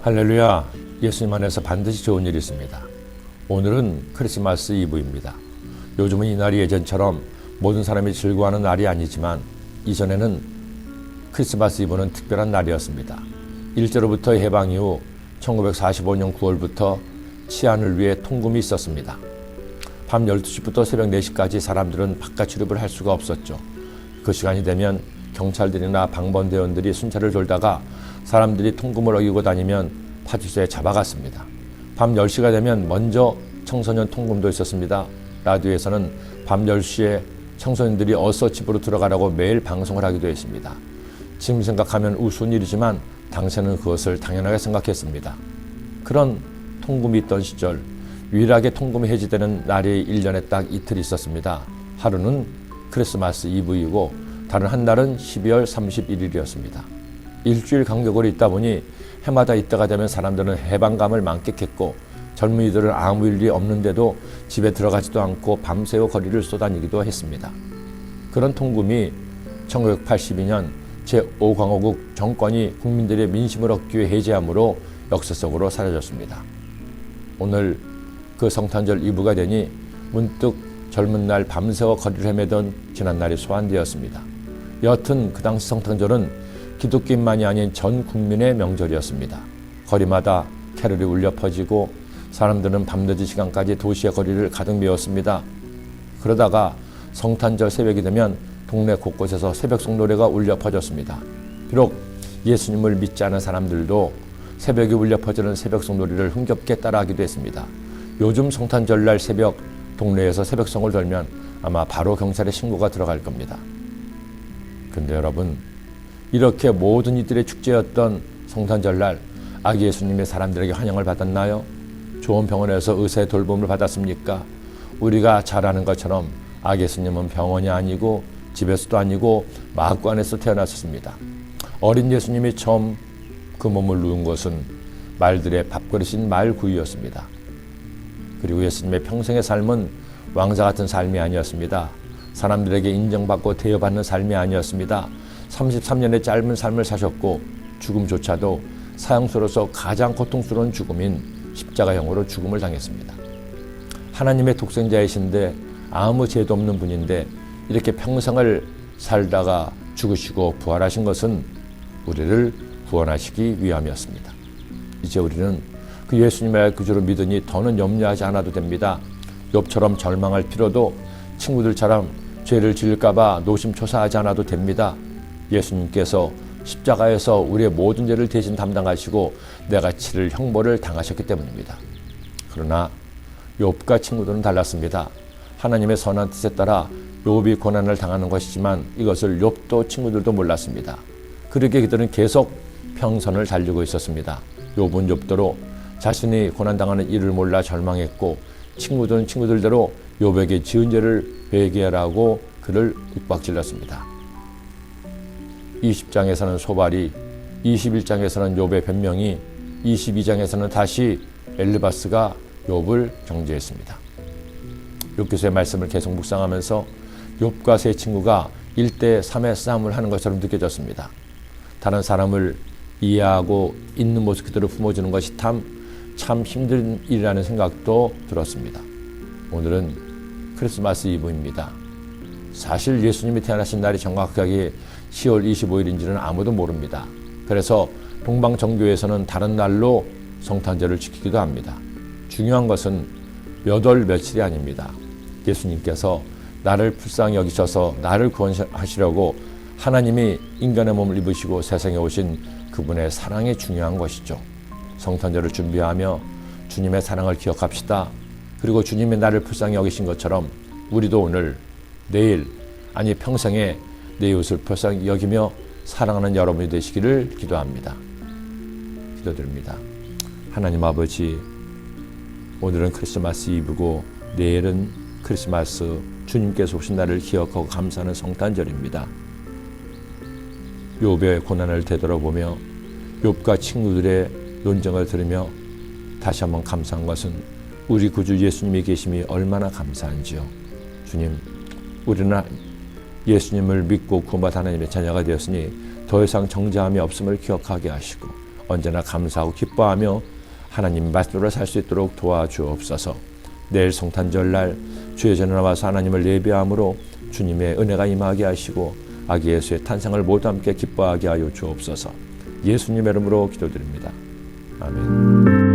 할렐루야, 예수님 안에서 반드시 좋은 일이 있습니다. 오늘은 크리스마스 이브입니다. 요즘은 이날이 예전처럼 모든 사람이 즐거워하는 날이 아니지만 이전에는 크리스마스 이브는 특별한 날이었습니다. 일제로부터 해방 이후 1945년 9월부터 치안을 위해 통금이 있었습니다. 밤 12시부터 새벽 4시까지 사람들은 바깥 출입을 할 수가 없었죠. 그 시간이 되면 경찰들이나 방범대원들이 순찰을 돌다가 사람들이 통금을 어기고 다니면 파출소에 잡아갔습니다. 밤 10시가 되면 먼저 청소년 통금도 있었습니다. 라디오에서는 밤 10시에 청소년들이 어서 집으로 들어가라고 매일 방송을 하기도 했습니다. 지금 생각하면 우스운 일이지만 당시에는 그것을 당연하게 생각했습니다. 그런 통금이 있던 시절 유일하게 통금이 해지되는 날이 1년에 딱 이틀 있었습니다. 하루는 크리스마스 이브이고 다른 한 날은 12월 31일이었습니다. 일주일 간격으로 있다 보니 해마다 이때가 되면 사람들은 해방감을 만끽했고 젊은이들은 아무 일이 없는데도 집에 들어가지도 않고 밤새워 거리를 쏘다니기도 했습니다. 그런 통금이 1982년 제5강호국 정권이 국민들의 민심을 얻기 위해 해제함으로 역사 속으로 사라졌습니다. 오늘 그 성탄절 이브가 되니 문득 젊은 날 밤새워 거리를 헤매던 지난날이 소환되었습니다. 여하튼 그 당시 성탄절은 기독교인만이 아닌 전 국민의 명절이었습니다. 거리마다 캐롤이 울려 퍼지고 사람들은 밤늦은 시간까지 도시의 거리를 가득 메웠습니다. 그러다가 성탄절 새벽이 되면 동네 곳곳에서 새벽송 노래가 울려 퍼졌습니다. 비록 예수님을 믿지 않은 사람들도 새벽에 울려 퍼지는 새벽송 노래를 흥겹게 따라하기도 했습니다. 요즘 성탄절날 새벽 동네에서 새벽송을 돌면 아마 바로 경찰에 신고가 들어갈 겁니다. 근데 여러분, 이렇게 모든 이들의 축제였던 성탄절날 아기 예수님의 사람들에게 환영을 받았나요? 좋은 병원에서 의사의 돌봄을 받았습니까? 우리가 잘 아는 것처럼 아기 예수님은 병원이 아니고 집에서도 아니고 마구 안에서 태어났었습니다. 어린 예수님이 처음 그 몸을 누운 곳은 말들의 밥그릇인 말구유였습니다. 그리고 예수님의 평생의 삶은 왕자 같은 삶이 아니었습니다. 사람들에게 인정받고 대여받는 삶이 아니었습니다. 33년의 짧은 삶을 사셨고 죽음조차도 사형수로서 가장 고통스러운 죽음인 십자가형으로 죽음을 당했습니다. 하나님의 독생자이신데 아무 죄도 없는 분인데 이렇게 평생을 살다가 죽으시고 부활하신 것은 우리를 구원하시기 위함이었습니다. 이제 우리는 그 예수님의 구주로 믿으니 더는 염려하지 않아도 됩니다. 욥처럼 절망할 필요도 친구들처럼 죄를 지을까 봐 노심초사하지 않아도 됩니다. 예수님께서 십자가에서 우리의 모든 죄를 대신 담당하시고 내가 치를 형벌을 당하셨기 때문입니다. 그러나 욥과 친구들은 달랐습니다. 하나님의 선한 뜻에 따라 욥이 고난을 당하는 것이지만 이것을 욥도 친구들도 몰랐습니다. 그렇게 그들은 계속 평선을 달리고 있었습니다. 욥은 욥대로 자신이 고난당하는 일을 몰라 절망했고 친구들은 친구들대로 욥에게 지은 죄를 회개하라고 그를 윽박질렀습니다. 20장에서는 소발이, 21장에서는 욥의 변명이, 22장에서는 다시 엘르바스가 욥을 정죄했습니다. 욥기서의 말씀을 계속 묵상하면서 욥과 세 친구가 1대3의 싸움을 하는 것처럼 느껴졌습니다. 다른 사람을 이해하고 있는 모습 그대로 품어주는 것이 참 힘든 일이라는 생각도 들었습니다. 오늘은 크리스마스 이브입니다. 사실 예수님이 태어나신 날이 정확하게 10월 25일인지는 아무도 모릅니다. 그래서 동방정교에서는 다른 날로 성탄절을 지키기도 합니다. 중요한 것은 몇 월 며칠이 아닙니다. 예수님께서 나를 불쌍히 여기셔서 나를 구원하시려고 하나님이 인간의 몸을 입으시고 세상에 오신 그분의 사랑이 중요한 것이죠. 성탄절을 준비하며 주님의 사랑을 기억합시다. 그리고 주님이 나를 불쌍히 여기신 것처럼 우리도 오늘, 내일, 아니 평생에 내 이웃을 불쌍히 여기며 사랑하는 여러분이 되시기를 기도합니다. 기도드립니다. 하나님 아버지, 오늘은 크리스마스 이브고 내일은 크리스마스 주님께서 오신 날을 기억하고 감사하는 성탄절입니다. 욥의 고난을 되돌아보며 욥과 친구들의 논쟁을 들으며 다시 한번 감사한 것은 우리 구주 예수님이 계심이 얼마나 감사한지요. 주님, 우리는 예수님을 믿고 구원받은 하나님의 자녀가 되었으니 더 이상 정죄함이 없음을 기억하게 하시고 언제나 감사하고 기뻐하며 하나님 말씀으로 살 수 있도록 도와주옵소서. 내일 성탄절날 주의 전에 나와서 하나님을 예배함으로 주님의 은혜가 임하게 하시고 아기 예수의 탄생을 모두 함께 기뻐하게 하여 주옵소서. 예수님의 이름으로 기도드립니다. 아멘.